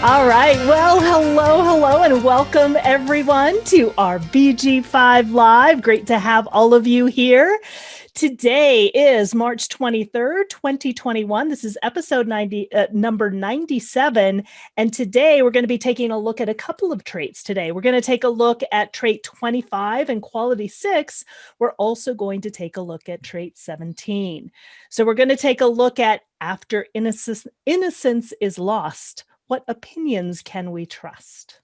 All right. Well, hello, and welcome everyone to our BG5 Live. Great to have all of you here. Today is March 23rd, 2021. This is episode number 97. And today we're going to be taking a look at a couple of traits today. We're going to take a look at trait 25 and quality 6. We're also going to take a look at trait 17. So we're going to take a look at after innocence is lost. What opinions can we trust?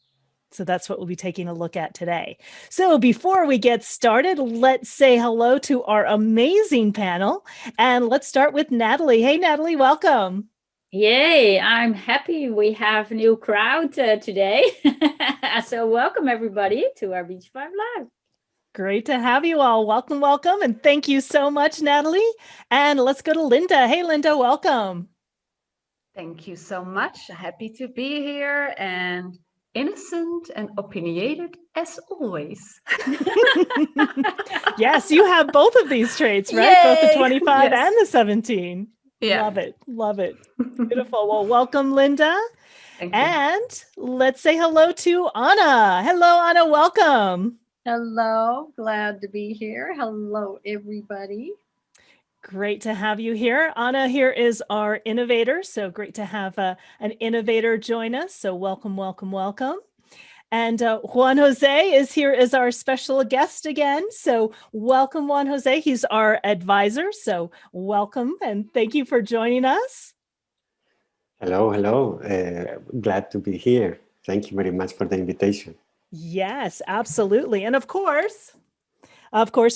So that's what we'll be taking a look at today. So before we get started, let's say hello to our amazing panel. And let's start with Natalie. Hey, Natalie, welcome. Yay, I'm happy we have a new crowd today. So welcome everybody to our BG5 Live. Great to have you all. Welcome, welcome. And thank you so much, Natalie. And let's go to Linda. Hey, Linda, welcome. Thank you so much. Happy to be here and innocent and opinionated as always. Yes, you have both of these traits, right? Yay! Both the 25 Yes. and the 17. Yeah. Love it. Love it. Beautiful. Well, welcome, Linda. Thank you. And let's say hello to Anna. Hello, Anna. Welcome. Hello. Glad to be here. Hello, everybody. Great to have you here. Anna here is our innovator. So great to have an innovator join us. So welcome, welcome, welcome. And Juan Jose is here as our special guest again. So welcome, Juan Jose. He's our advisor. So welcome and thank you for joining us. Hello. Glad to be here. Thank you very much for the invitation. Yes, absolutely. And of course,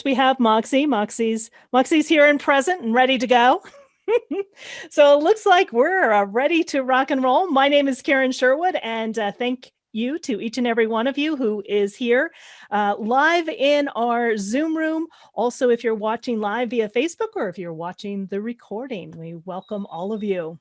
we have Moxie. Moxie's here and present and ready to go. So it looks like we're ready to rock and roll. My name is Karen Sherwood, and thank you to each and every one of you who is here live in our Zoom room. Also, if you're watching live via Facebook or if you're watching the recording, we welcome all of you.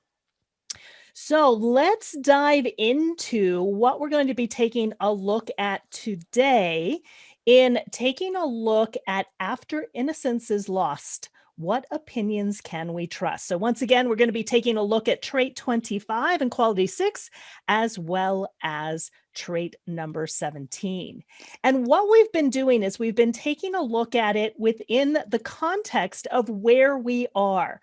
So let's dive into what we're going to be taking a look at today in taking a look at after innocence is lost. What opinions can we trust? So once again, we're going to be taking a look at trait 25 and quality 6, as well as trait number 17. And what we've been doing is we've been taking a look at it within the context of where we are.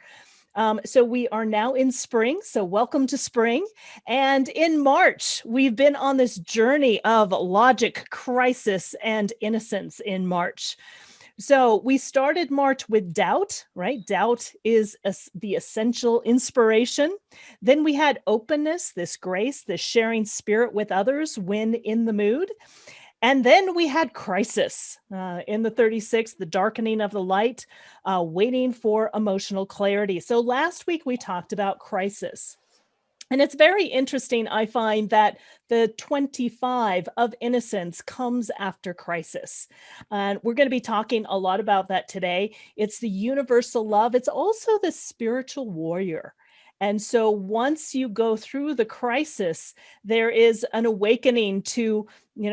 So we are now in spring. So welcome to spring. And in March, we've been on this journey of logic, crisis, and innocence in March. So we started March with doubt, right? Doubt is the essential inspiration. Then we had openness, this grace, this sharing spirit with others when in the mood. And then we had crisis in the 36th, the darkening of the light, waiting for emotional clarity. So last week we talked about crisis. And it's very interesting, I find, that the 25 of innocence comes after crisis. And we're going to be talking a lot about that today. It's the universal love. It's also the spiritual warrior. And so once you go through the crisis, there is an awakening to,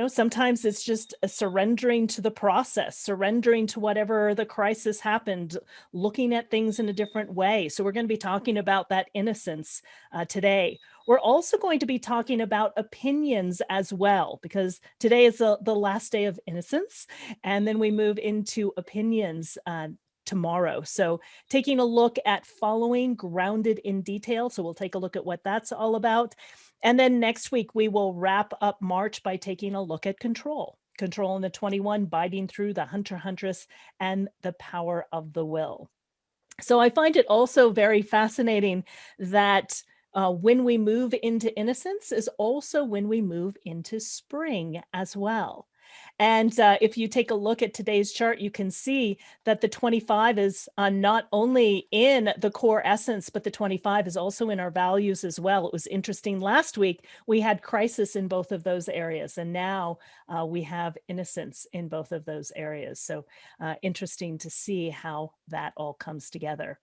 sometimes it's just a surrendering to the process, surrendering to whatever the crisis happened, looking at things in a different way. So we're going to be talking about that innocence today. We're also going to be talking about opinions as well, because today is the last day of innocence. And then we move into opinions tomorrow. So taking a look at following grounded in detail. So we'll take a look at what that's all about. And then next week, we will wrap up March by taking a look at control in the 21, biting through the hunter-huntress and the power of the will. So I find it also very fascinating that when we move into innocence is also when we move into spring as well. And if you take a look at today's chart, you can see that the 25 is not only in the core essence, but the 25 is also in our values as well. It was interesting. Last week, we had crisis in both of those areas, and now we have innocence in both of those areas. So interesting to see how that all comes together.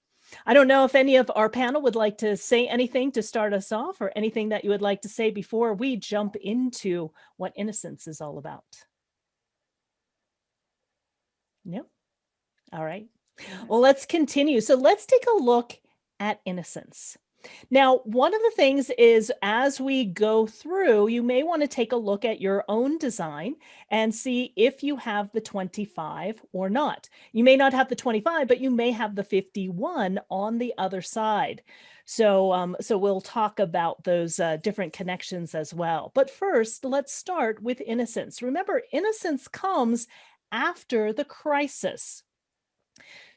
I don't know if any of our panel would like to say anything to start us off, or anything that you would like to say before we jump into what innocence is all about. Yep. All right. Well, let's continue. So let's take a look at innocence. Now, one of the things is as we go through, you may want to take a look at your own design and see if you have the 25 or not. You may not have the 25, but you may have the 51 on the other side. So we'll talk about those different connections as well. But first, let's start with innocence. Remember, innocence comes after the crisis.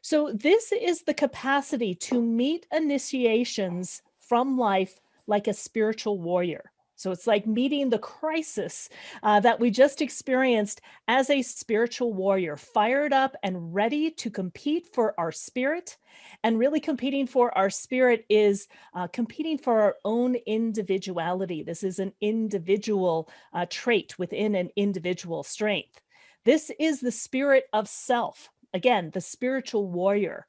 So this is the capacity to meet initiations from life like a spiritual warrior. So it's like meeting the crisis that we just experienced as a spiritual warrior, fired up and ready to compete for our spirit. And really competing for our spirit is competing for our own individuality. This is an individual trait within an individual strength. This is the spirit of self. Again, the spiritual warrior.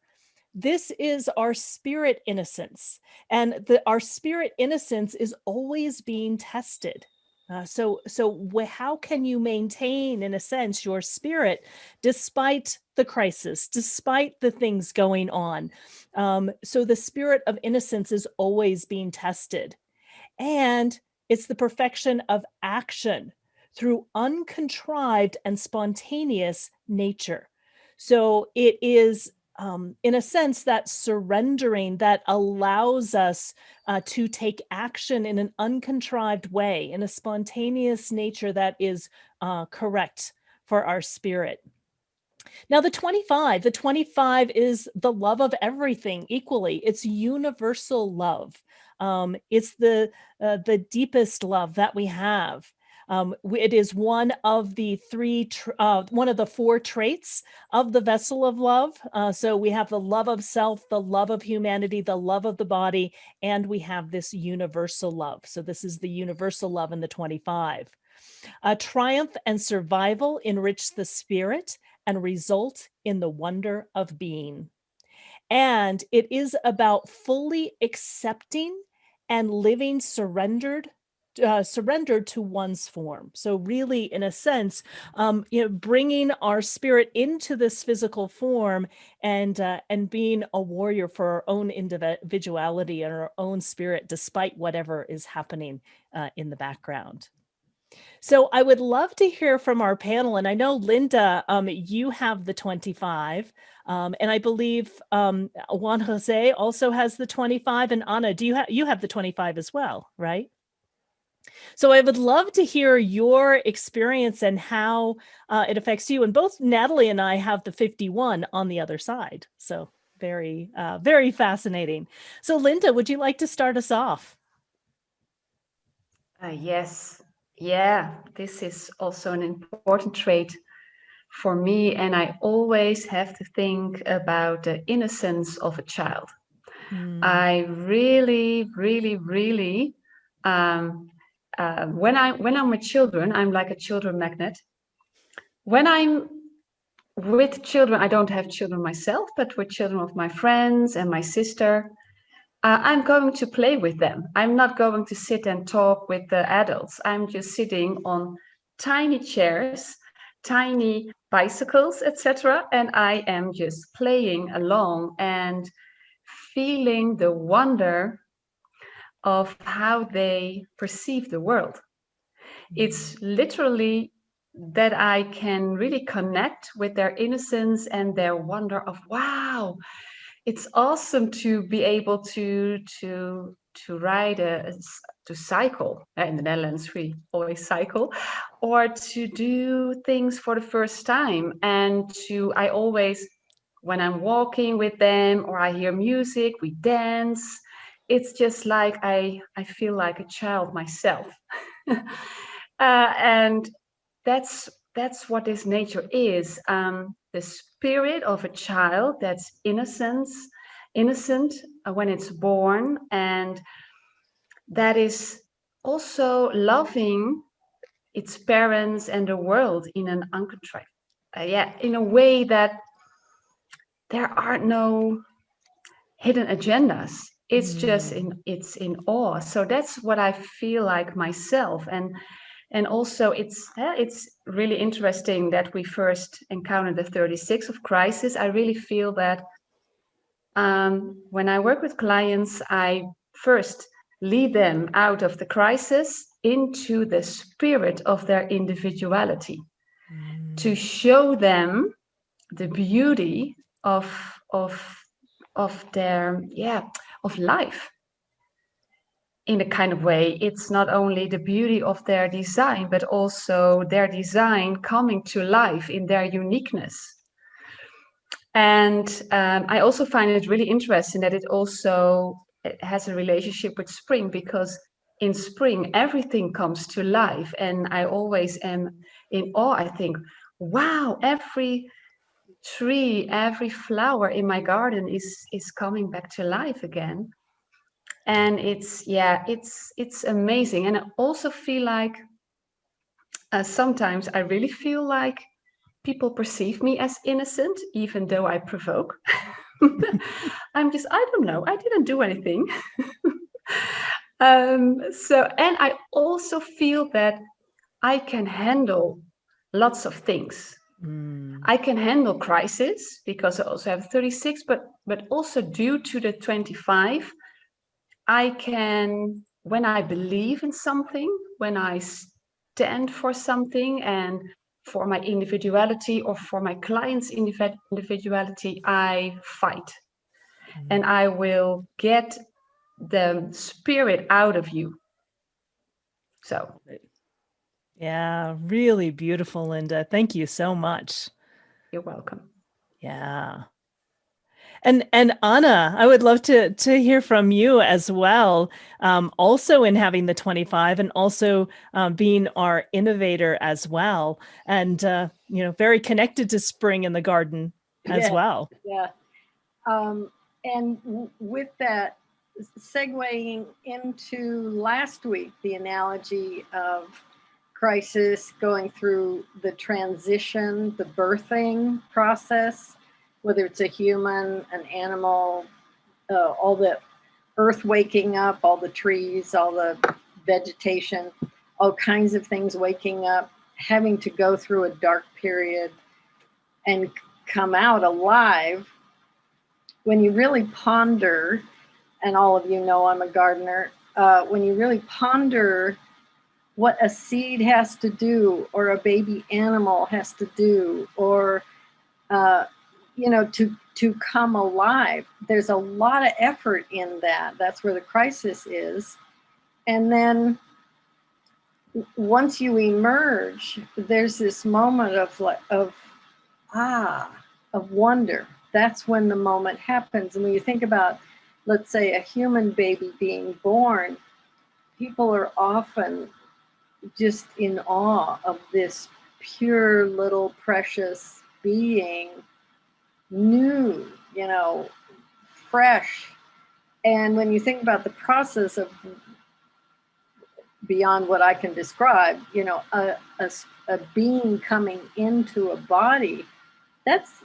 This is our spirit innocence. And our spirit innocence is always being tested. So how can you maintain, in a sense, your spirit despite the crisis, despite the things going on? So the spirit of innocence is always being tested. And it's the perfection of action through uncontrived and spontaneous nature. So it is, in a sense, that surrendering that allows us to take action in an uncontrived way, in a spontaneous nature that is correct for our spirit. Now, the 25 is the love of everything equally. It's universal love. It's the deepest love that we have. It is one of the one of the four traits of the vessel of love. So we have the love of self, the love of humanity, the love of the body, and we have this universal love. So this is the universal love in the 25. Triumph and survival enrich the spirit and result in the wonder of being. And it is about fully accepting and living surrendered to one's form. So really, in a sense, bringing our spirit into this physical form and being a warrior for our own individuality and our own spirit, despite whatever is happening in the background. So I would love to hear from our panel. And I know, Linda, you have the 25. And I believe Juan Jose also has the 25. And Anna, you have the 25 as well, right? So I would love to hear your experience and how it affects you. And both Natalie and I have the 51 on the other side. So very, very fascinating. So Linda, would you like to start us off? Yes. Yeah, this is also an important trait for me. And I always have to think about the innocence of a child. I really, really, really, when I'm with children, I'm like a children magnet. When I'm with children, I don't have children myself, but with children of my friends and my sister, I'm going to play with them. I'm not going to sit and talk with the adults. I'm just sitting on tiny chairs, tiny bicycles, etc. And I am just playing along and feeling the wonder of how they perceive the world. It's literally that I can really connect with their innocence and their wonder of, wow, it's awesome to be able to ride to cycle. In the Netherlands we always cycle, or to do things for the first time. And I always, when I'm walking with them or I hear music, we dance. It's just like I feel like a child myself. And that's what this nature is. The spirit of a child that's innocent when it's born, and that is also loving its parents and the world in an uncontrived, in a way that there are no hidden agendas. It's just it's in awe. So that's what I feel like myself. And also it's really interesting that we first encountered the 36 of crisis. I really feel that when I work with clients, I first lead them out of the crisis into the spirit of their individuality, to show them the beauty of their of life. In a kind of way, it's not only the beauty of their design, but also their design coming to life in their uniqueness. And I also find it really interesting that it has a relationship with spring, because in spring everything comes to life, and I always am in awe. I think, wow, every tree, every flower in my garden is coming back to life again. And it's amazing. And I also feel like sometimes I really feel like people perceive me as innocent, even though I provoke. I don't know, I didn't do anything. And I also feel that I can handle lots of things. I can handle crisis because I also have 36, but also due to the 25, I can, when I believe in something, when I stand for something and for my individuality or for my clients' individuality, I fight. And I will get the spirit out of you. So. Yeah, really beautiful, Linda. Thank you so much. You're welcome. Yeah. And Anna, I would love to hear from you as well. Also in having the 25 and also being our innovator as well, and very connected to spring in the garden as well. Yeah. With that, segueing into last week, the analogy of crisis, going through the transition, the birthing process, whether it's a human, an animal, all the earth waking up, all the trees, all the vegetation, all kinds of things waking up, having to go through a dark period and come out alive. When you really ponder, and all of you know I'm a gardener, when you really ponder what a seed has to do, or a baby animal has to do, or to come alive, there's a lot of effort in that. That's where the crisis is. And then once you emerge, there's this moment of wonder. That's when the moment happens. And when you think about, let's say, a human baby being born, people are often just in awe of this pure little precious being, new, fresh. And when you think about the process of, beyond what I can describe, a being coming into a body, that's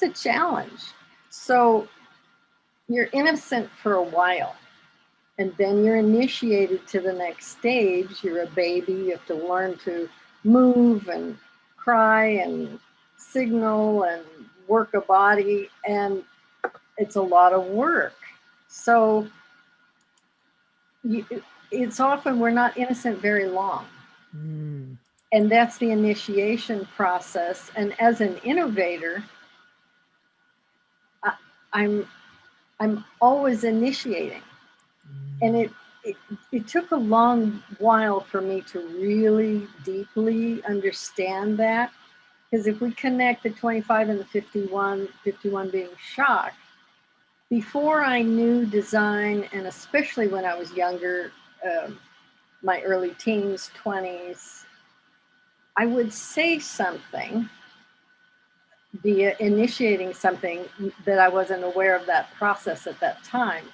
a challenge. So you're innocent for a while, and then you're initiated to the next stage. You're a baby. You have to learn to move and cry and signal and work a body, and it's a lot of work. So it's often we're not innocent very long. And that's the initiation process. And as an innovator, I'm always initiating. And it took a long while for me to really deeply understand that. Because if we connect the 25 and the 51 being shock, before I knew design, and especially when I was younger, my early teens, 20s, I would say something, be initiating something that I wasn't aware of that process at that time.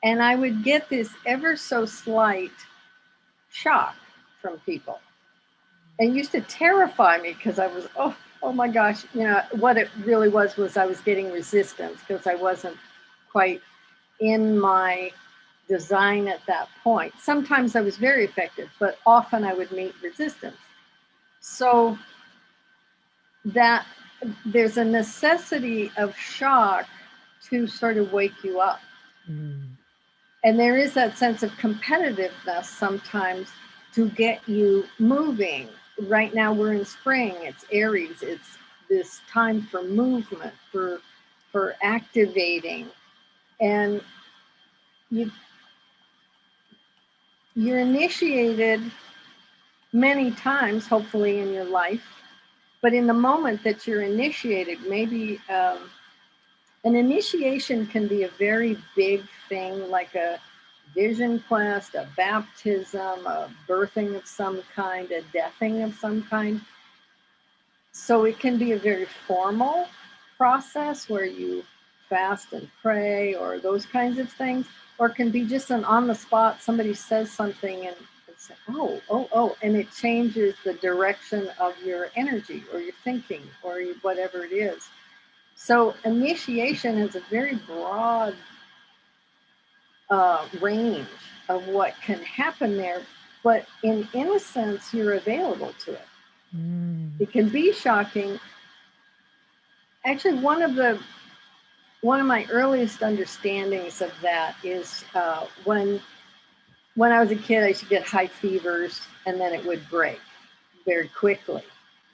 And I would get this ever so slight shock from people. And it used to terrify me because I was, oh my gosh, what it really was I was getting resistance because I wasn't quite in my design at that point. Sometimes I was very effective, but often I would meet resistance. So that there's a necessity of shock to sort of wake you up. And there is that sense of competitiveness sometimes to get you moving. Right now we're in spring, it's Aries, it's this time for movement, for activating. And you're initiated many times, hopefully, in your life. But in the moment that you're initiated, maybe an initiation can be a very big thing, like a vision quest, a baptism, a birthing of some kind, a deathing of some kind. So it can be a very formal process where you fast and pray or those kinds of things, or it can be just an on the spot, somebody says something and say, oh, and it changes the direction of your energy or your thinking or whatever it is. So initiation has a very broad range of what can happen there, but in innocence, you're available to it. It can be shocking. Actually, one of my earliest understandings of that is when I was a kid, I used to get high fevers and then it would break very quickly.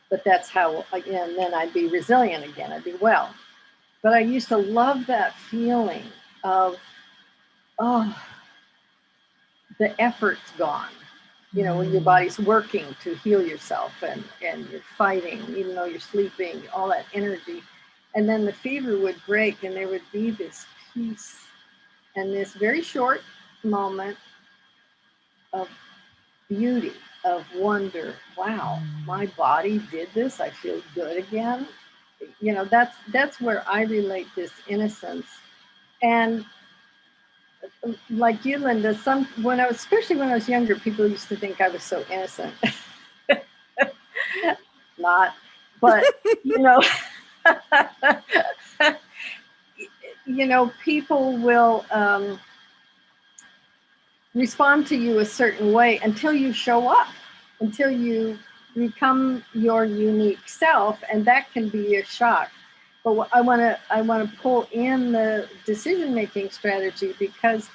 But that's how, again, then I'd be resilient again, I'd be well. But I used to love that feeling of, oh, the effort's gone. You know, when your body's working to heal yourself and you're fighting, even though you're sleeping, all that energy. And then the fever would break and there would be this peace and this very short moment of beauty, of wonder. Wow, my body did this. I feel good again. You know, that's where I relate this innocence. And like you, Linda, especially when I was younger, people used to think I was so innocent. Not, but you know, people will respond to you a certain way until you show up, until you become your unique self, and that can be a shock. But I want to pull in the decision-making strategy, because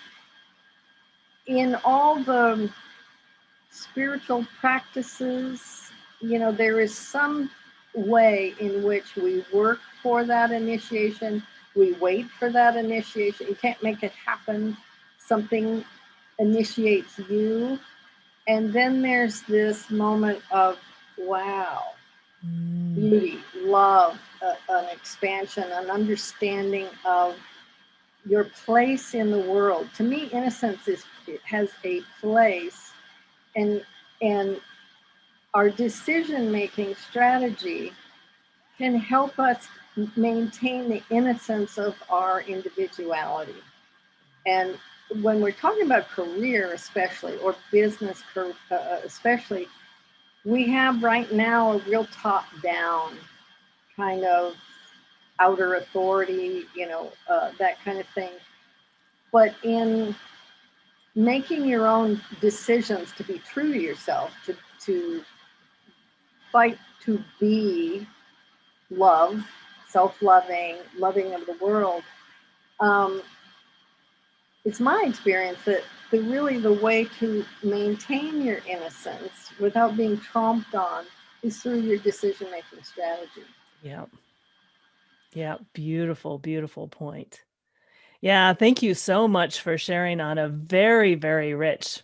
in all the spiritual practices, you know, there is some way in which we work for that initiation. We wait for that initiation. You can't make it happen. Something initiates you. And then there's this moment of, wow, beauty, love, an expansion, an understanding of your place in the world. To me, innocence has a place, and our decision-making strategy can help us maintain the innocence of our individuality. And when we're talking about career especially, or business especially, we have right now a real top-down kind of outer authority, you know, that kind of thing. But in making your own decisions to be true to yourself, to fight to be love, self-loving, loving of the world, it's my experience that the way to maintain your innocence without being tromped on is through your decision-making strategy. Yeah, beautiful, beautiful point. Yeah, thank you so much for sharing, Anna. Very, very rich.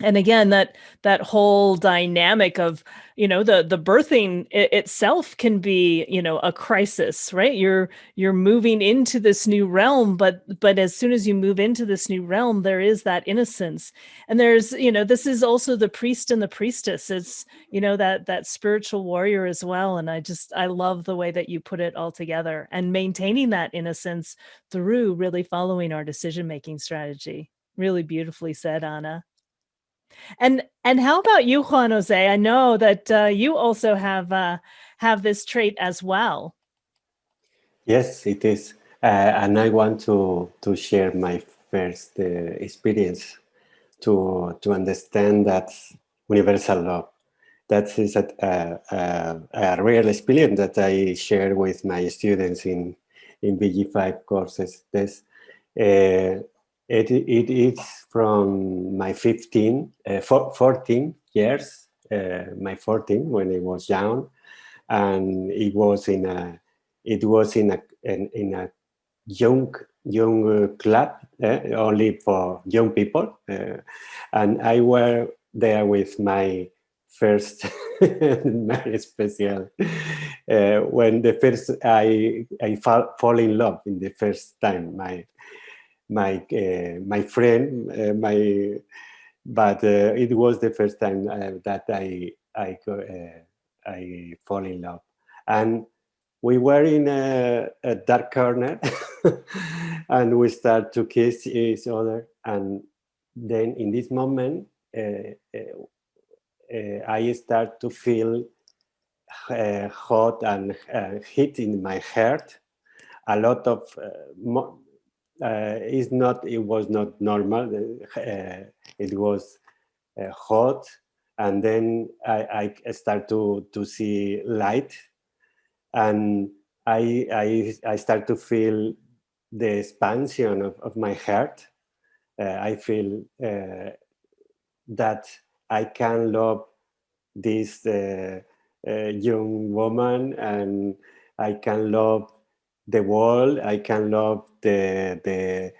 And again, that whole dynamic of, you know, the birthing itself can be, you know, a crisis, right? You're moving into this new realm, but as soon as you move into this new realm, there is that innocence. And there's, you know, this is also the priest and the priestess. It's, you know, that spiritual warrior as well. And I love the way that you put it all together and maintaining that innocence through really following our decision-making strategy. Really beautifully said, Anna. And how about you, Juan Jose? I know that you also have this trait as well. Yes, it is. And I want to share my first experience to understand that universal love. That is a real experience that I share with my students in BG5 courses. It is from my 14 years, my 14 when I was young, and it was in a young club, only for young people, and I were there with my first very special when the first I fall in love in the first time. My friend, but it was the first time that I fall in love, and we were in a dark corner, and we start to kiss each other, and then in this moment, I start to feel hot and heat in my heart. A lot of it was not normal. It was hot, and then I start to see light, and I start to feel the expansion of my heart. I feel that I can love this young woman, and I can love the world. I can love the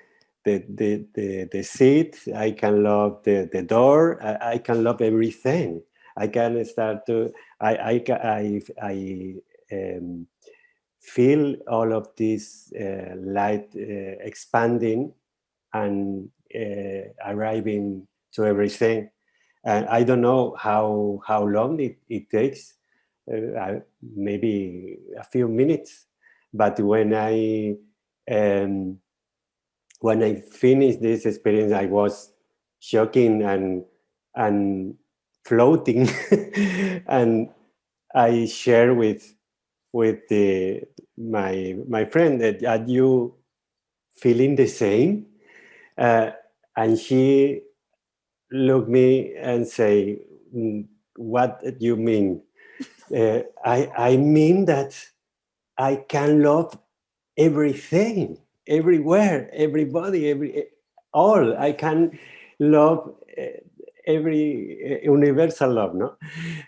seat. I can love the door. I can love everything. I can start to. I feel all of this light expanding and arriving to everything. And I don't know how long it takes, maybe a few minutes. But when I finished this experience, I was shocking and floating, and I share with my friend that, are you feeling the same? And she looked me and say, what do you mean? I mean that I can love everything, everywhere, everybody, all. I can love every universal love, no?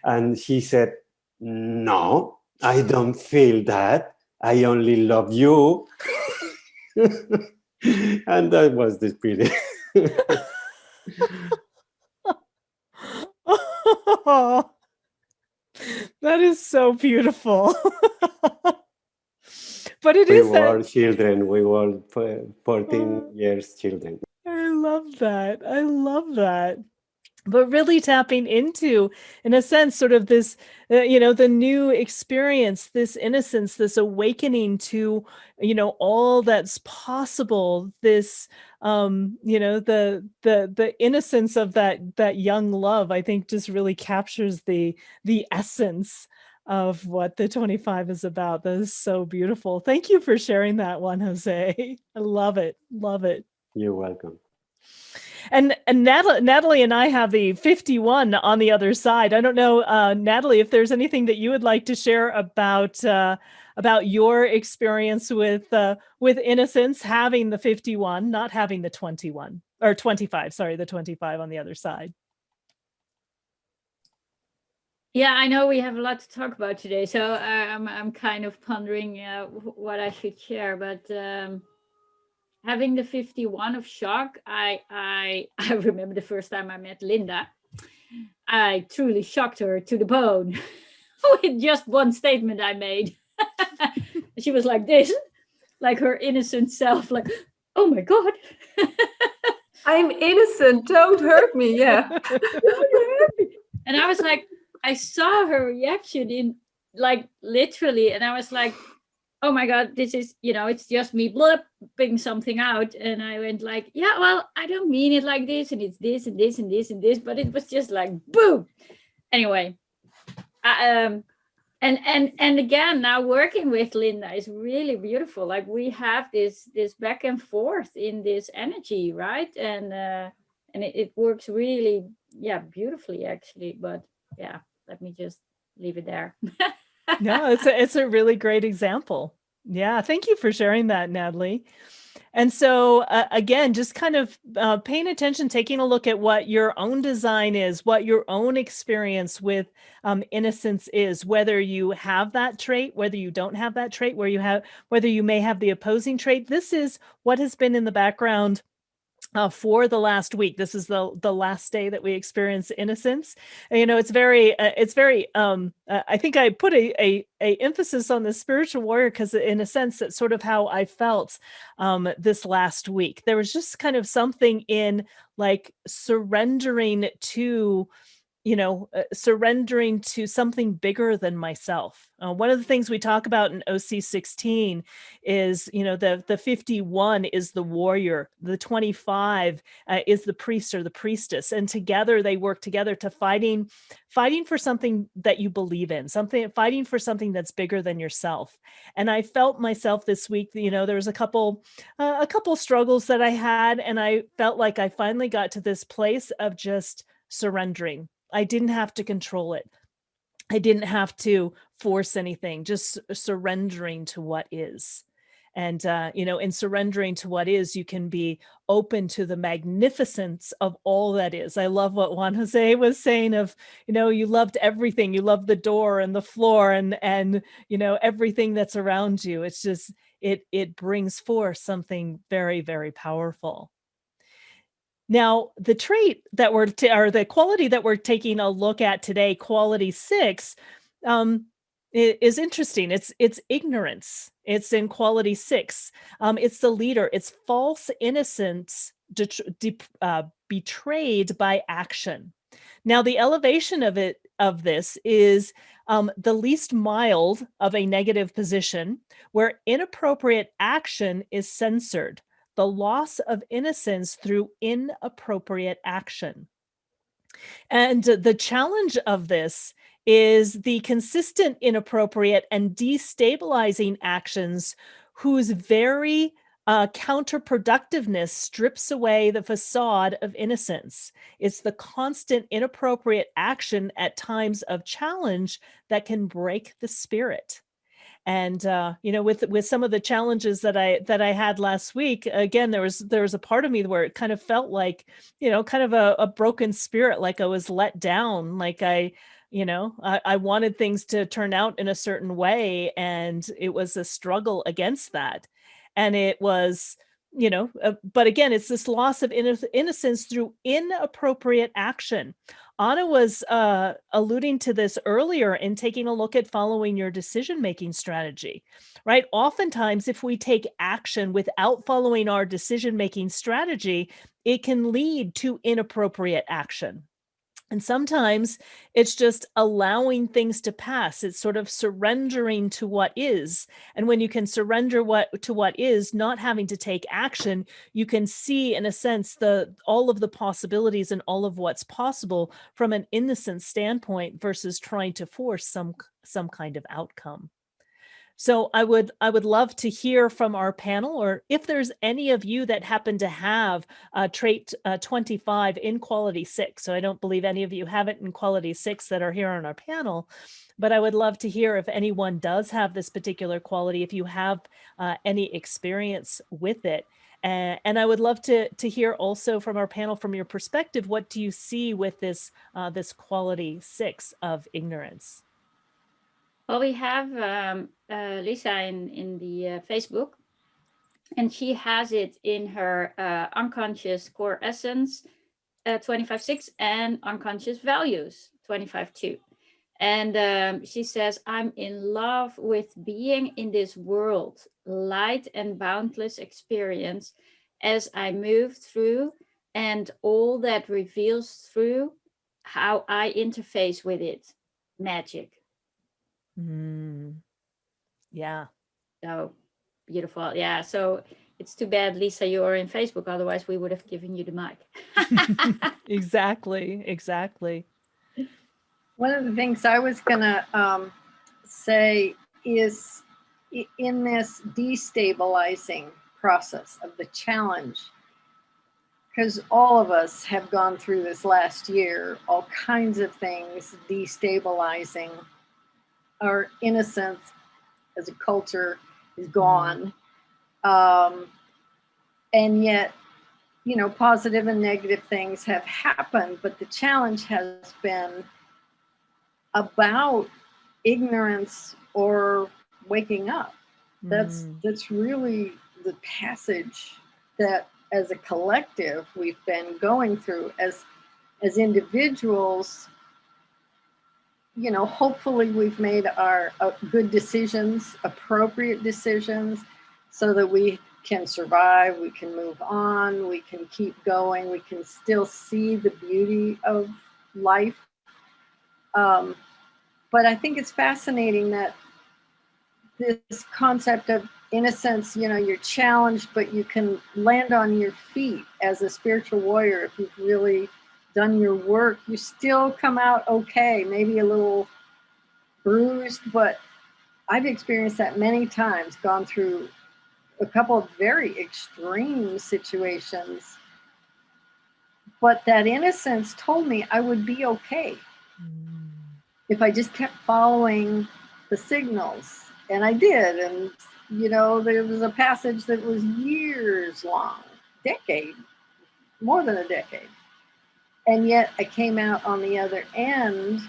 And she said, no, I don't feel that. I only love you. And that was the spirit. Oh, that is so beautiful. But it We is that. were children. We were 14 years children. I love that. I love that. But really tapping into, in a sense, sort of this, the new experience, this innocence, this awakening to, all that's possible. This, the innocence of that young love, I think, just really captures the essence of what the 25 is about. That is so beautiful. Thank you for sharing that one, Jose. I love it. Love it. You're welcome. And Natalie and I have the 51 on the other side. I don't know, Natalie, if there's anything that you would like to share about your experience with Innocence, having the 51, not having the 21 or 25. Sorry, the 25 on the other side. Yeah, I know we have a lot to talk about today, so I'm kind of pondering what I should share, but. Having the 51 of shock, I remember the first time I met Linda. I truly shocked her to the bone with just one statement I made. She was like this, like her innocent self, like, oh my God. I'm innocent, don't hurt me. Yeah. And I was like, I saw her reaction in like literally, and I was like, oh my God, this is, it's just me blurping something out. And I went like, yeah, well, I don't mean it like this. And it's this and this and this and this, but it was just like, boom. Anyway, and again, now working with Linda is really beautiful. Like we have this back and forth in this energy, right? And it works really, beautifully actually. But yeah, let me just leave it there. No, it's a really great example. Yeah, thank you for sharing that, Natalie. And so again, just kind of paying attention, taking a look at what your own design is, what your own experience with innocence is, whether you have that trait, whether you don't have that trait, whether you may have the opposing trait. This is what has been in the background for the last week. This is the last day that we experience innocence. It's very I think I put a emphasis on the spiritual warrior because in a sense that's sort of how I felt this last week. There was just kind of something in like surrendering to surrendering to something bigger than myself. One of the things we talk about in OC 16 is, the 51 is the warrior, the 25 is the priest or the priestess, and together they work together to fighting for something that you believe in, fighting for something that's bigger than yourself. And I felt myself this week, there was a couple struggles that I had, and I felt like I finally got to this place of just surrendering. I didn't have to control it. I didn't have to force anything, just surrendering to what is. And, in surrendering to what is, you can be open to the magnificence of all that is. I love what Juan Jose was saying of, you loved everything. You loved the door and the floor and everything that's around you. It's just, it brings forth something very, very powerful. Now, the trait that or the quality that we're taking a look at today, quality 6, is interesting. It's ignorance. It's in quality 6. It's the leader. It's false innocence betrayed by action. Now, the elevation of this is the least mild of a negative position, where inappropriate action is censured. The loss of innocence through inappropriate action. And the challenge of this is the consistent inappropriate and destabilizing actions whose very counterproductiveness strips away the facade of innocence. It's the constant inappropriate action at times of challenge that can break the spirit. And with some of the challenges that I had last week, again, there was a part of me where it kind of felt like, kind of a broken spirit, like I was let down, like I wanted things to turn out in a certain way, and it was a struggle against that. And it was, but again, it's this loss of innocence through inappropriate action. Anna was alluding to this earlier in taking a look at following your decision-making strategy, right? Oftentimes, if we take action without following our decision-making strategy, it can lead to inappropriate action. And sometimes it's just allowing things to pass. It's sort of surrendering to what is. And when you can surrender to what is, not having to take action, you can see, in a sense, all of the possibilities and all of what's possible from an innocent standpoint versus trying to force some kind of outcome. So I would love to hear from our panel, or if there's any of you that happen to have trait 25 in quality 6. So I don't believe any of you have it in quality 6 that are here on our panel, but I would love to hear if anyone does have this particular quality, if you have any experience with it. And I would love to hear also from our panel, from your perspective, what do you see with this quality 6 of ignorance? Well, we have Lisa in the Facebook, and she has it in her unconscious core essence 25.6 and unconscious values 25.2. And she says, I'm in love with being in this world, light and boundless experience as I move through, and all that reveals through how I interface with it. Magic. Yeah. So beautiful. Yeah. So it's too bad, Lisa, you're in Facebook. Otherwise, we would have given you the mic. Exactly. One of the things I was going to say is in this destabilizing process of the challenge, because all of us have gone through this last year, all kinds of things destabilizing. Our innocence as a culture is gone. And yet, you know, positive and negative things have happened, but the challenge has been about ignorance or waking up. That's really the passage that as a collective we've been going through. As individuals, you know, hopefully we've made our good decisions, appropriate decisions, so that we can survive, we can move on, we can keep going, we can still see the beauty of life. But I think it's fascinating that this concept of innocence, you know, you're challenged, but you can land on your feet as a spiritual warrior. If you've really done your work, you still come out okay, maybe a little bruised, but I've experienced that many times, gone through a couple of very extreme situations. But that innocence told me I would be okay if I just kept following the signals. And I did. And, you know, there was a passage that was years long, decade, more than a decade. And yet I came out on the other end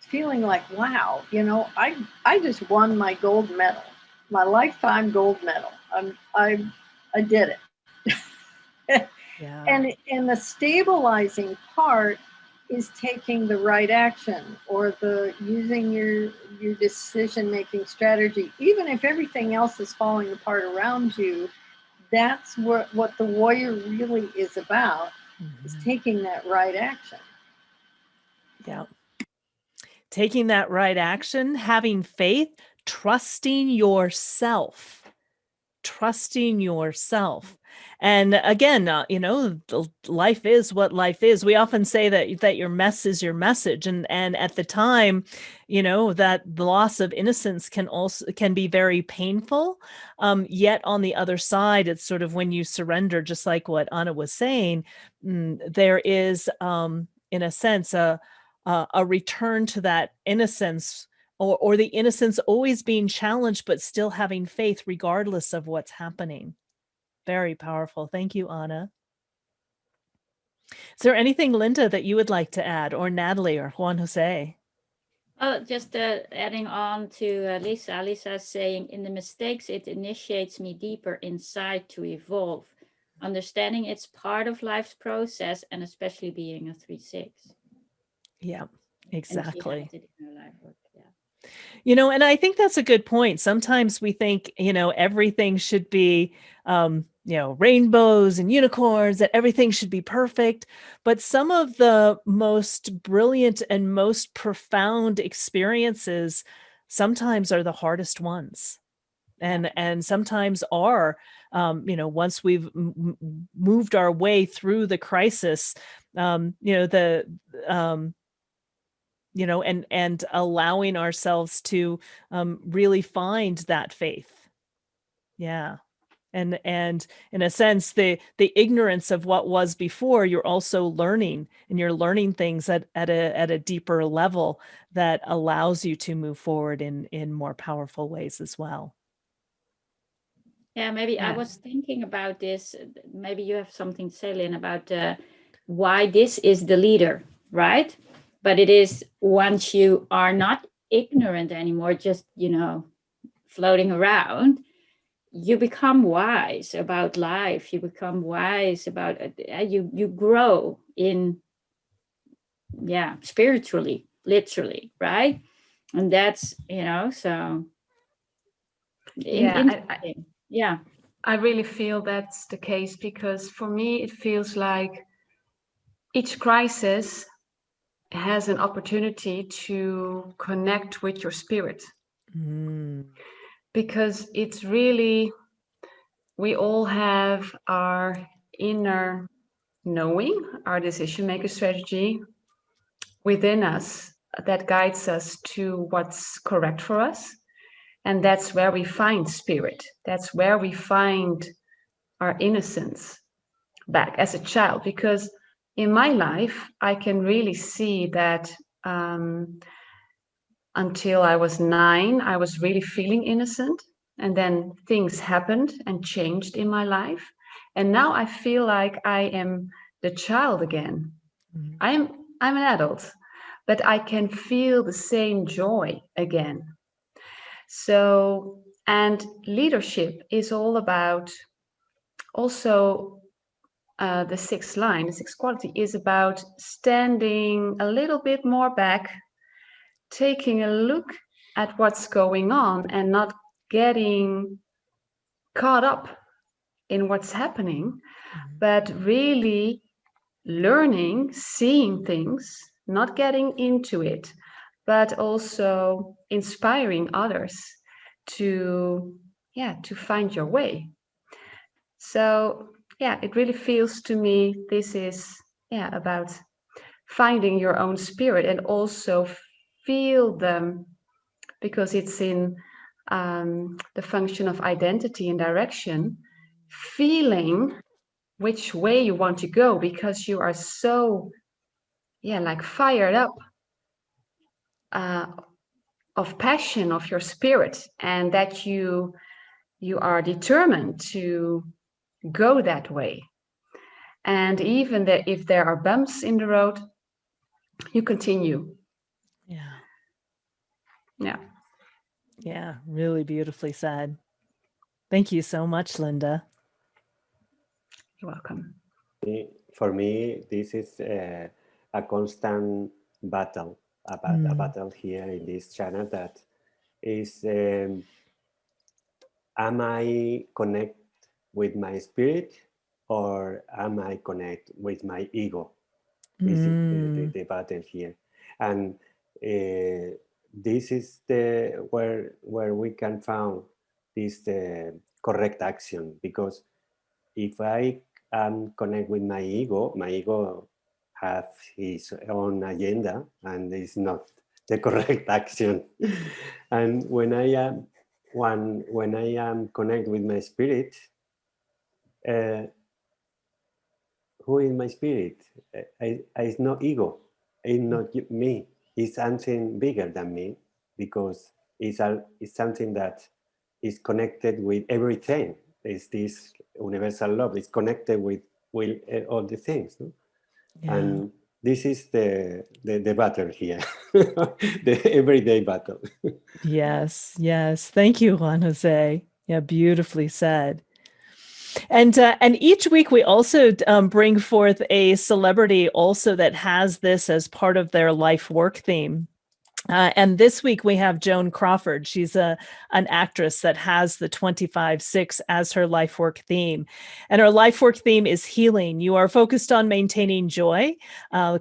feeling like, wow, you know, I just won my gold medal, my lifetime gold medal. I did it. Yeah. And the stabilizing part is taking the right action, or the using your decision-making strategy. Even if everything else is falling apart around you, that's what the warrior really is about, is taking that right action. Yeah. Taking that right action, having faith, trusting yourself. Trusting yourself. And again, you know, life is what life is. We often say that your mess is your message. And at the time, you know, that the loss of innocence can be very painful. Yet on the other side, it's sort of when you surrender, just like what Anna was saying, there is, in a sense, a return to that innocence, or the innocence always being challenged, but still having faith regardless of what's happening. Very powerful. Thank you, Anna. Is there anything, Linda, that you would like to add, or Natalie, or Juan Jose? Just adding on to Lisa. Lisa's saying, in the mistakes, it initiates me deeper inside to evolve. Understanding it's part of life's process, and especially being a 3/6. Yeah, exactly. And she has it in her life work. Yeah. You know, and I think that's a good point. Sometimes we think, you know, everything should be, you know, rainbows and unicorns, that everything should be perfect. But some of the most brilliant and most profound experiences sometimes are the hardest ones. And sometimes are, you know, once we've moved our way through the crisis, you know, you know, and allowing ourselves to really find that faith. Yeah. And in a sense, the ignorance of what was before, you're also learning, and you're learning things at a deeper level that allows you to move forward in more powerful ways as well. Yeah, maybe I was thinking about this. Maybe you have something to say, Lynn, about why this is the leader, right? But it is, once you are not ignorant anymore, just, you know, floating around, you become wise about life. You become wise about you grow in, yeah, spiritually, literally, right? And that's, you know, so yeah. I really feel that's the case, because for me, it feels like each crisis has an opportunity to connect with your spirit. Because it's really, we all have our inner knowing, our decision maker strategy within us that guides us to what's correct for us. And that's where we find spirit. That's where we find our innocence back as a child. Because in my life, I can really see that until I was 9, I was really feeling innocent. and then things happened and changed in my life. And now I feel like I am the child again. I'm an adult, but I can feel the same joy again. So, and leadership is all about also the sixth line, the sixth quality is about standing a little bit more back, taking a look at what's going on and not getting caught up in what's happening, but really learning, seeing things, not getting into it, but also inspiring others to, yeah, to find your way. So, yeah, it really feels to me this is, yeah, about finding your own spirit and also feel them, because it's in the function of identity and direction, feeling which way you want to go, because you are so, yeah, like fired up of passion of your spirit, and that you are determined to go that way. And even that if there are bumps in the road, you continue. Yeah. Yeah. Yeah. Really beautifully said. Thank you so much, Linda. You're welcome. For me, this is a constant battle, a battle here in this channel that is, am I connect with my spirit or am I connect with my ego? This is the battle here. And this is the where we can find this correct action, because if I am connect with my ego have his own agenda and it's not the correct action. And when I am connect with my spirit, who is my spirit? It's not ego, it's not me, it's something bigger than me, because it's something that is connected with everything. It's this universal love, it's connected with all the things, no? Yeah. And this is the battle here, the everyday battle. Yes. Yes. Thank you, Juan Jose. Yeah. Beautifully said. And each week we also bring forth a celebrity also that has this as part of their life work theme. And this week we have Joan Crawford. She's an actress that has the 25-6 as her life work theme. And her life work theme is healing. You are focused on maintaining joy,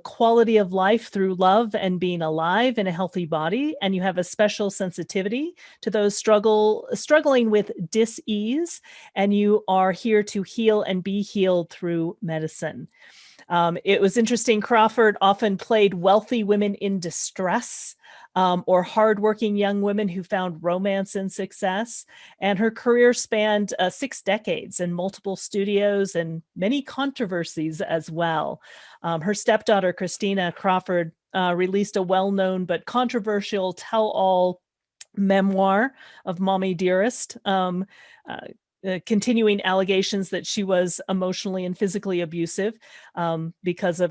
quality of life through love and being alive in a healthy body. And you have a special sensitivity to those struggling with dis-ease. And you are here to heal and be healed through medicine. It was interesting. Crawford often played wealthy women in distress, or hardworking young women who found romance and success. And her career spanned 6 decades in multiple studios and many controversies as well. Her stepdaughter, Christina Crawford, released a well-known but controversial tell-all memoir of Mommy Dearest, continuing allegations that she was emotionally and physically abusive because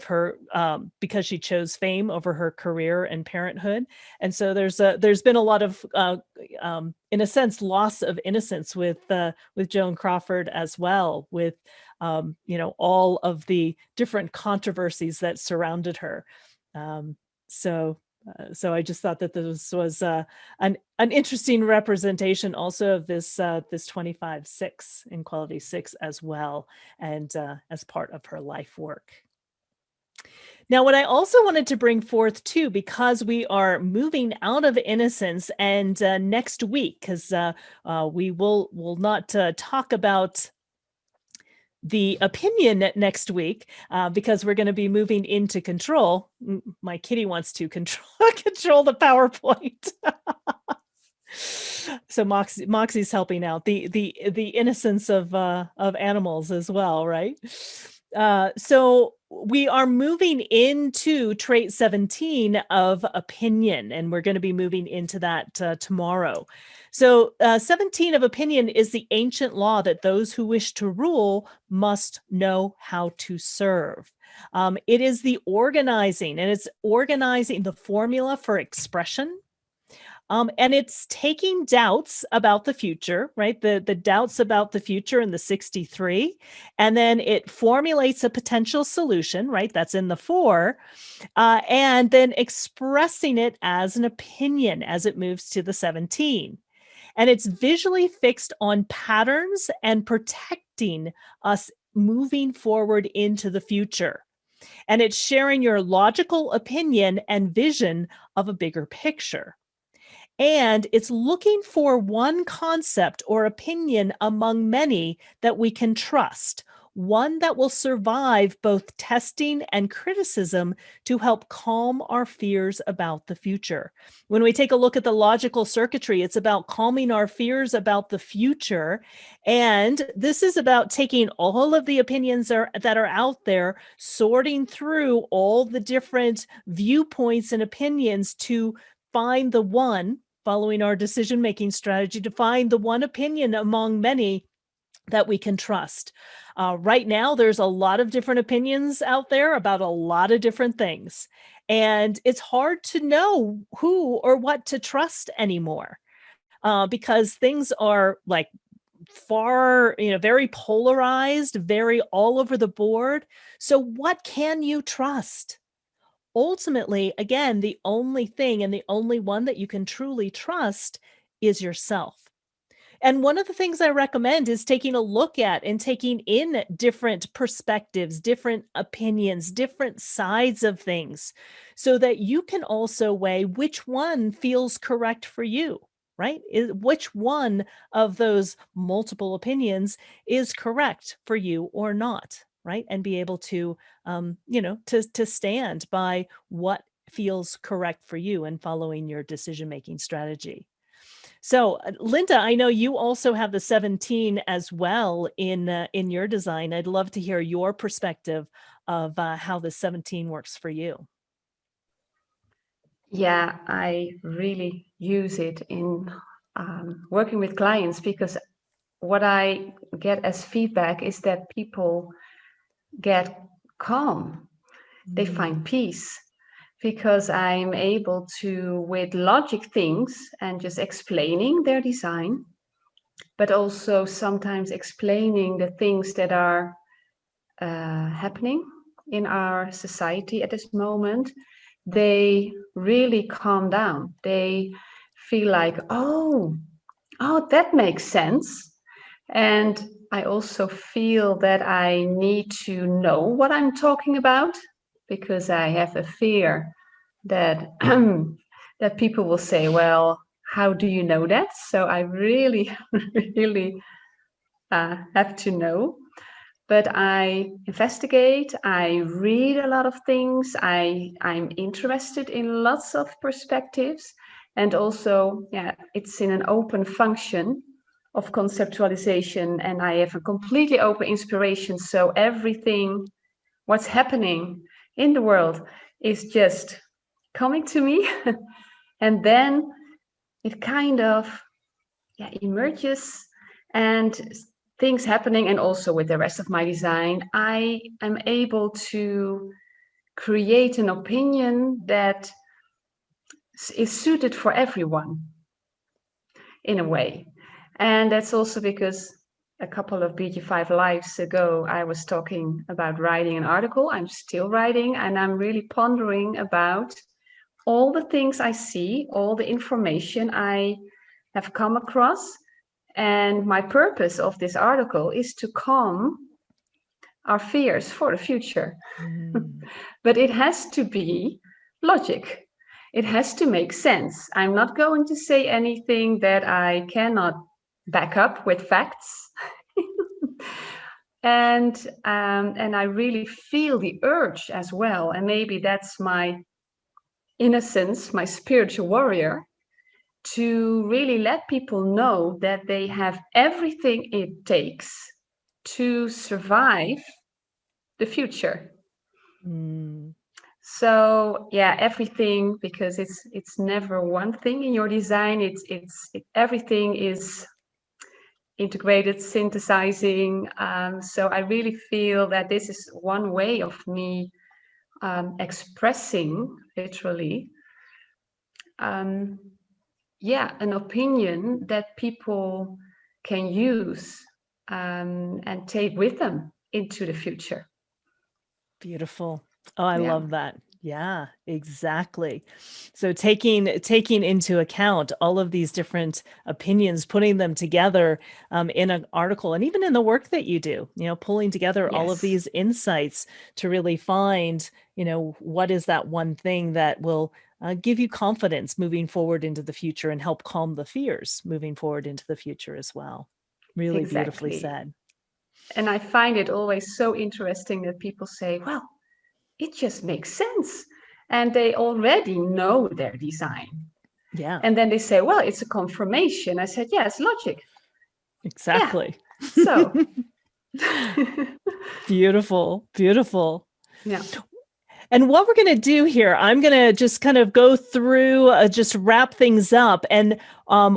she chose fame over her career and parenthood. And so there's been a lot of, in a sense, loss of innocence with Joan Crawford as well, with all of the different controversies that surrounded her. So I just thought that this was an interesting representation also of this 25-6 in quality 6 as well, and as part of her life work. Now, what I also wanted to bring forth too, because we are moving out of Innocence, and next week, because we will not talk about the opinion next week, because we're going to be moving into control. My kitty wants to control the PowerPoint. So Moxie's helping out the innocence of animals as well, right? So we are moving into trait 17 of opinion, and we're going to be moving into that tomorrow. So 17 of opinion is the ancient law that those who wish to rule must know how to serve. It is the organizing, and it's organizing the formula for expression. And it's taking doubts about the future, right? The doubts about the future in the 63, and then it formulates a potential solution, right? That's in the 4, and then expressing it as an opinion as it moves to the 17. And it's visually fixed on patterns and protecting us moving forward into the future. And it's sharing your logical opinion and vision of a bigger picture. And it's looking for one concept or opinion among many that we can trust, one that will survive both testing and criticism to help calm our fears about the future. When we take a look at the logical circuitry, it's about calming our fears about the future. And this is about taking all of the opinions that are out there, sorting through all the different viewpoints and opinions to find the one, following our decision-making strategy, to find the one opinion among many that we can trust. Right now, there's a lot of different opinions out there about a lot of different things. And it's hard to know who or what to trust anymore because things are like far, very polarized, very all over the board. So what can you trust? Ultimately, again, the only thing and the only one that you can truly trust is yourself. And one of the things I recommend is taking a look at and taking in different perspectives, different opinions, different sides of things, so that you can also weigh which one feels correct for you, right? Which one of those multiple opinions is correct for you or not, right? And be able to, to stand by what feels correct for you and following your decision-making strategy. So, Linda, I know you also have the 17 as well in your design. I'd love to hear your perspective of how the 17 works for you. Yeah, I really use it in working with clients, because what I get as feedback is that people get calm. They find peace, because I'm able to, with logic things and just explaining their design, but also sometimes explaining the things that are happening in our society at this moment, they really calm down. They feel like, oh, that makes sense. And I also feel that I need to know what I'm talking about, because I have a fear that that people will say, well, how do you know that? So I really, really have to know. But I investigate, I read a lot of things, I'm interested in lots of perspectives. And also, yeah, it's in an open function of conceptualization, and I have a completely open inspiration. So everything, what's happening in the world is just coming to me. And then it kind of emerges, and things happening. And also with the rest of my design, I am able to create an opinion that is suited for everyone in a way. And that's also because a couple of BG5 lives ago, I was talking about writing an article. I'm still writing, and I'm really pondering about all the things I see, all the information I have come across. And my purpose of this article is to calm our fears for the future. But it has to be logic. It has to make sense. I'm not going to say anything that I cannot back up with facts. And I really feel the urge as well. And maybe that's my innocence, my spiritual warrior, to really let people know that they have everything it takes to survive the future. Mm. So yeah, everything, because it's never one thing in your design. Everything is integrated, synthesizing. So I really feel that this is one way of me expressing, literally, an opinion that people can use and take with them into the future. Beautiful. Oh, I Yeah. love that. Yeah, exactly. So taking into account all of these different opinions, putting them together in an article, and even in the work that you do, pulling together all of Yes. these insights to really find, what is that one thing that will give you confidence moving forward into the future and help calm the fears moving forward into the future as well. Really beautifully Exactly. said. And I find it always so interesting that people say, well, it just makes sense. And they already know their design. Yeah, And then they say, well, it's a confirmation. I said, yes, logic. exactly. Yeah. So Beautiful, beautiful. yeah. And what we're going to do here, I'm going to just kind of go through, just wrap things up. And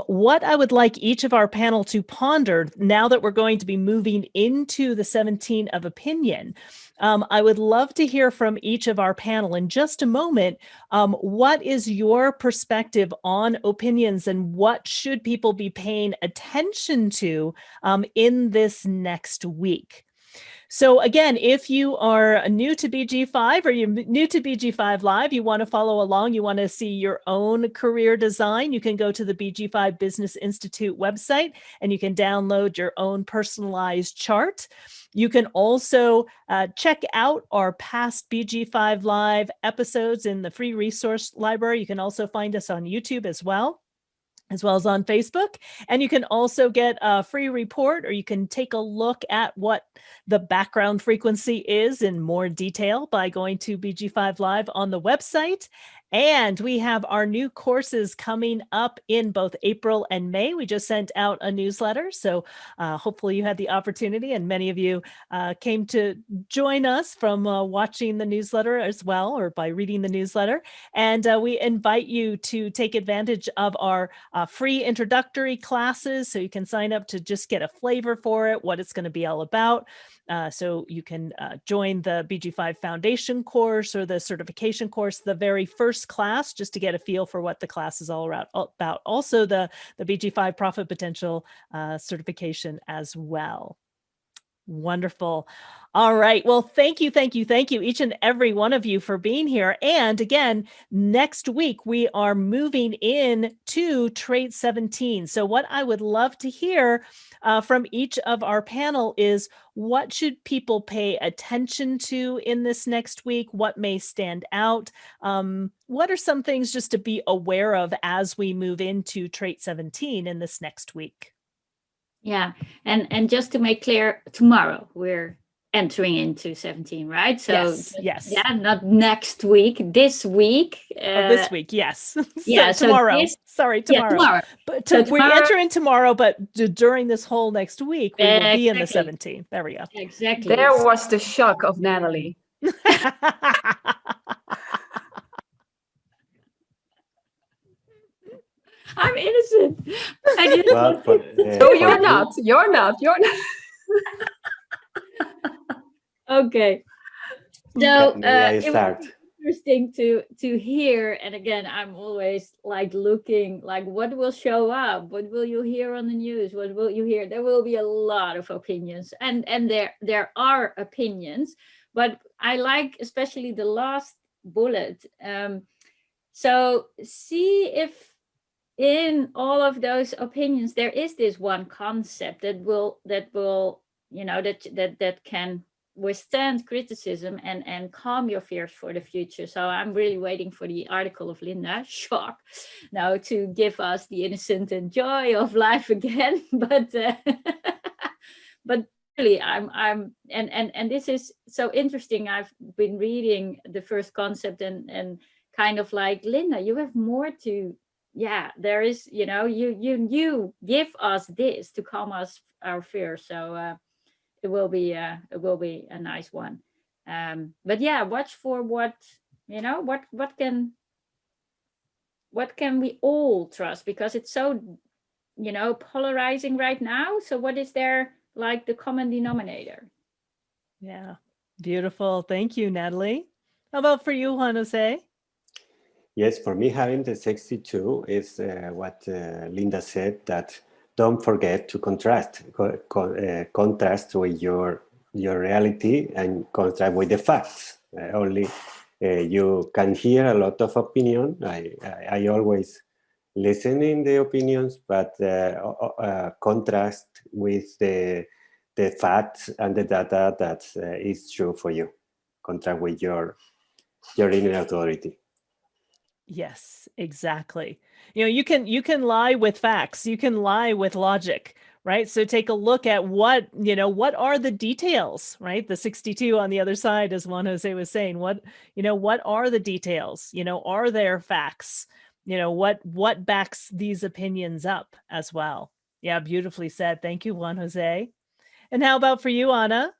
what I would like each of our panel to ponder now that we're going to be moving into the 17 of opinion. I would love to hear from each of our panel in just a moment. What is your perspective on opinions, and what should people be paying attention to in this next week? So again, if you are new to BG5 or you're new to BG5 Live, you want to follow along, you want to see your own career design, you can go to the BG5 Business Institute website and you can download your own personalized chart. You can also check out our past BG5 Live episodes in the free resource library. You can also find us on YouTube as well as on Facebook. And you can also get a free report, or you can take a look at what the background frequency is in more detail by going to BG5 Live on the website. And we have our new courses coming up in both April and May. We just sent out a newsletter, so hopefully you had the opportunity, and many of you came to join us from watching the newsletter as well, or by reading the newsletter. And we invite you to take advantage of our free introductory classes, so you can sign up to just get a flavor for it, what it's going to be all about. So you can join the BG5 Foundation course or the certification course, the very first class, just to get a feel for what the class is all about. Also the BG5 Profit Potential certification as well. Wonderful. All right. Well, thank you, each and every one of you, for being here. And again, next week, we are moving in to Trait 17. So what I would love to hear from each of our panel is, what should people pay attention to in this next week? What may stand out? What are some things just to be aware of as we move into Trait 17 in this next week? Yeah, and just to make clear, tomorrow we're entering into 17, right? So yes. Yeah, not next week, this week. This week, yes. Yeah, so tomorrow. Sorry, tomorrow. Yeah, tomorrow. But So we enter in tomorrow, but during this whole next week, we will be in the 17th. There we go. Exactly. There was the shock of Natalie. I'm innocent. No, you're not. You're not. Okay. So I start. it was interesting to hear. And again, I'm always like looking, like, what will show up? What will you hear on the news? What will you hear? There will be a lot of opinions, and there are opinions, but I like especially the last bullet. So see if in all of those opinions there is this one concept that will that can withstand criticism and calm your fears for the future. So I'm really waiting for the article of Linda, shock, now, to give us the innocent and joy of life again. But but really, and this is so interesting. I've been reading the first concept and kind of like, Linda, you have more to. Yeah, there is, you give us this to calm us our fear. So it will be a nice one. But yeah, watch for what, what can we all trust, because it's so, polarizing right now. So what is there like the common denominator? Yeah. Beautiful. Thank you, Natalie. How about for you, Juan Jose? Yes, for me, having the 62 is what Linda said, that don't forget to contrast with your reality and contrast with the facts. Only you can hear a lot of opinion. I always listen in the opinions, but contrast with the facts and the data that is true for you. Contrast with your inner authority. Yes, exactly. You can lie with facts, you can lie with logic, right? So take a look at what are the details, right? The 62 on the other side, as Juan Jose was saying, what are the details? Are there facts? What backs these opinions up as well? Yeah, beautifully said. Thank you, Juan Jose. And how about for you, Anna?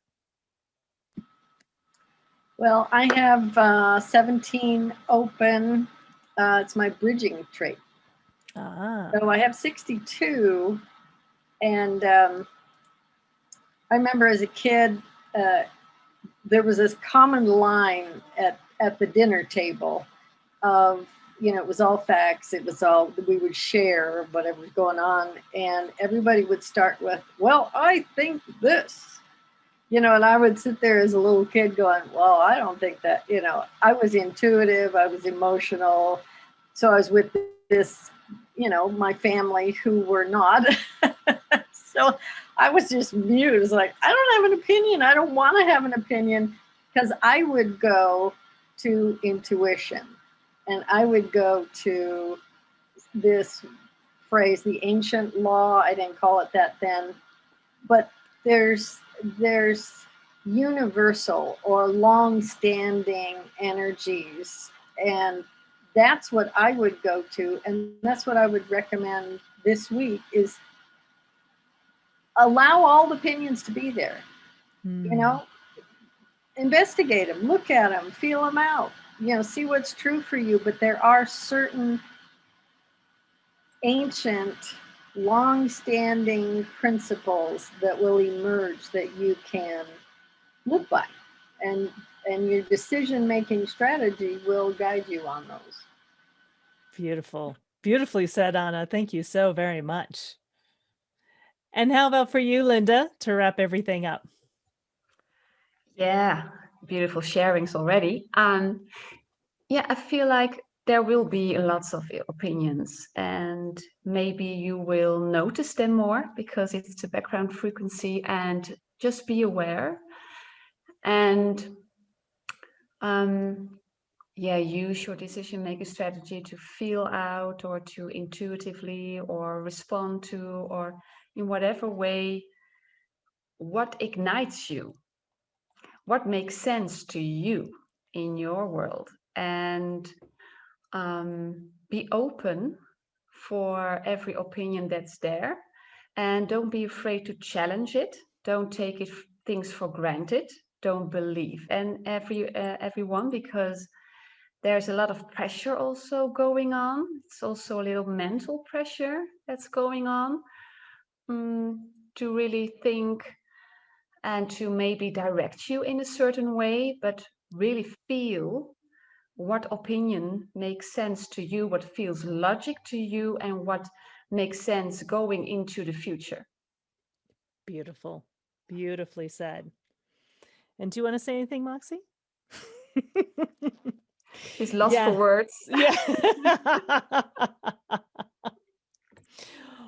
Well, I have 17 open. It's my bridging trait. So I have 62. And I remember as a kid, there was this common line at the dinner table of, it was all facts. It was all, we would share whatever was going on. And everybody would start with, well, I think this. And I would sit there as a little kid going, well, I don't think that, I was intuitive, I was emotional. So I was with this, my family who were not. So I was just mute. It was like, I don't have an opinion. I don't want to have an opinion, because I would go to intuition and I would go to this phrase, the ancient law. I didn't call it that then, but there's universal or long-standing energies, and that's what I would go to, and that's what I would recommend this week, is allow all the opinions to be there. Investigate them, look at them, feel them out, see what's true for you. But there are certain ancient, long-standing principles that will emerge that you can live by, and your decision-making strategy will guide you on those. Beautiful. Beautifully said, Anna. Thank you so very much. And how about for you, Linda, to wrap everything up? Yeah, beautiful sharings already. Yeah, I feel like there will be lots of opinions, and maybe you will notice them more because it's the background frequency, and just be aware. And yeah, use your decision-making strategy to feel out, or to intuitively, or respond to, or in whatever way, what ignites you, what makes sense to you in your world. And be open for every opinion that's there, and don't be afraid to challenge it. Don't take things for granted. Don't believe everyone, because there's a lot of pressure also going on. It's also a little mental pressure that's going on, to really think and to maybe direct you in a certain way, but really feel what opinion makes sense to you, what feels logic to you, and what makes sense going into the future. Beautiful. Beautifully said. And do you want to say anything, Moxie? She's lost for words. Yeah.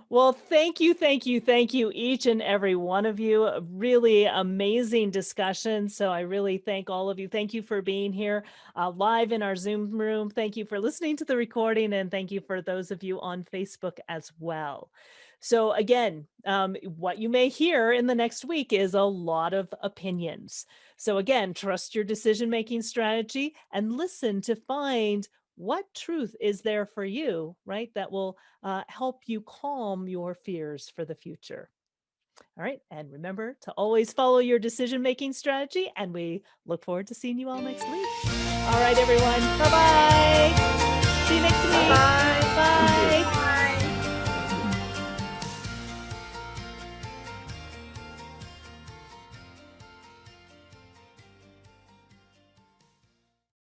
Well, thank you, each and every one of you. A really amazing discussion. So I really thank all of you. Thank you for being here live in our Zoom room. Thank you for listening to the recording, and thank you for those of you on Facebook as well. So again, what you may hear in the next week is a lot of opinions. So again, trust your decision-making strategy and listen to find what truth is there for you, right? That will help you calm your fears for the future. All right. And remember to always follow your decision-making strategy. And we look forward to seeing you all next week. All right, everyone. Bye-bye. See you next week. Bye. Bye.